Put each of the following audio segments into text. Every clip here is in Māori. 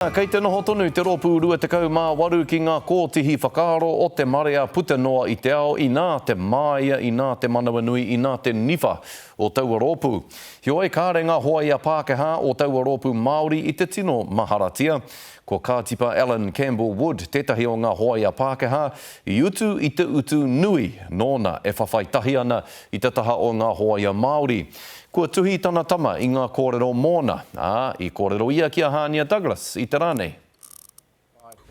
Kei te noho tonu te rōpū rua te kau mā waru ki ngā kōtihi whakaaro o te marea puta noa i te ao, i nā te māia, i nā te manawa nui, i nā te niwha o taua rōpū. Hioi kāre ngā hoa ia Pākehā o taua rōpū Māori i te tino maharatia. Ko kātipa Alan Campbell Wood, tētahi o ngā hoa ia Pākehā, i utu i te utu nui, nōna e whawhaitahi ana i te taha o ngā hoa ia Māori. Kua tuhi tana tama i ngā kōrero mōna, i kōrero ia ki a Hania Douglas i te rānei.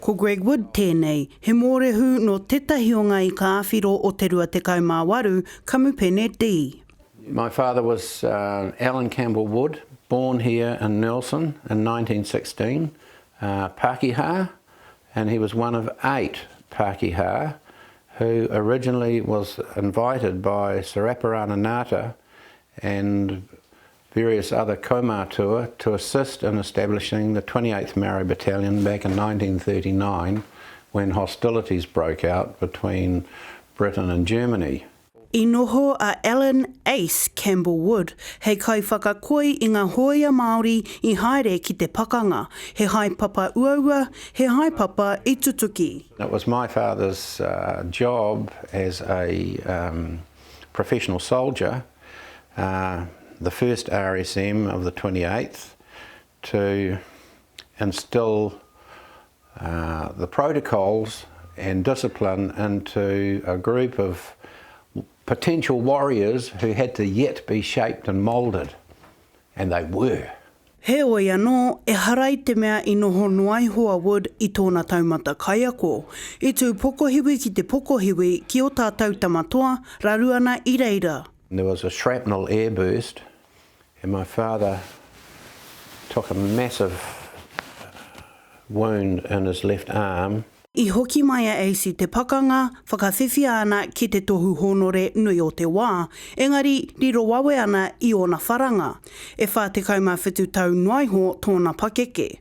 Ko Greg Wood tēnei, he mōrehu no tētahi o ngā i ka āwhiro o te rua te kaumāwaru, Kamupene D. My father was Alan Campbell Wood, born here in Nelson in 1916, Pākehā, and he was one of 8 Pākehā who originally was invited by Sir Aparana Ngāta and various other kaumātua to assist in establishing the 28th Maori Battalion back in 1939 when hostilities broke out between Britain and Germany. I noho a Alan Ace Campbell Wood, hei kai whakakoi i ngā hoia Māori i haere ki te pakanga, he haipapa uaua, he haipapa i tutuki. It was my father's job as a professional soldier, the first RSM of the 28th, to instill the protocols and discipline into a group of potential warriors who had to yet be shaped and moulded, and they were. He oi anō, e harai te mea I noho Noaihoa Wood I tōna taumata kaiako. I tū pokohiwi ki te pokohiwi ki o tātou tamatoa, raruana I reira. There was a shrapnel airburst, and my father took a massive wound in his left arm. I hoki mai a Ace te pakanga, whakawhiwhia ana ki te tohu honore nui o te wā, engari riro wawe ana I ona wharanga, e whā te kaumawhitu tau Noaiho tōna pakeke.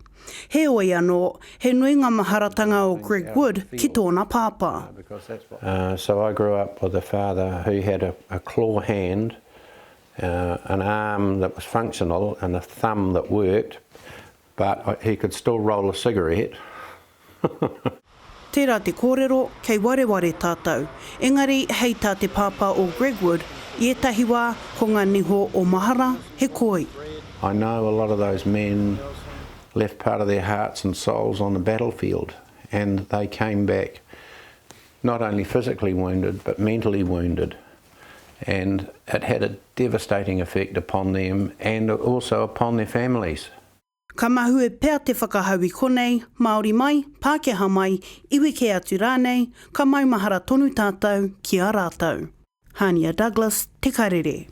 He oi anō, he nui ngā maharatanga o Greg Wood ki tōna pāpā. So I grew up with a father who had a claw hand, an arm that was functional and a thumb that worked, but he could still roll a cigarette. Tērā te kōrero, kei wareware tātou. Engari, hei tā te pāpā o Greg Wood, I etahi wā ko ngā niho o mahara, he koi. I know a lot of those men left part of their hearts and souls on the battlefield, and they came back not only physically wounded, but mentally wounded. And it had a devastating effect upon them and also upon their families. Ka mahu e pēr te whakahau I konei, Māori mai, Pākehā mai, iwi ke atu rānei, ka maumahara tonu tātou ki a rātou. Hania Douglas, Te Karere.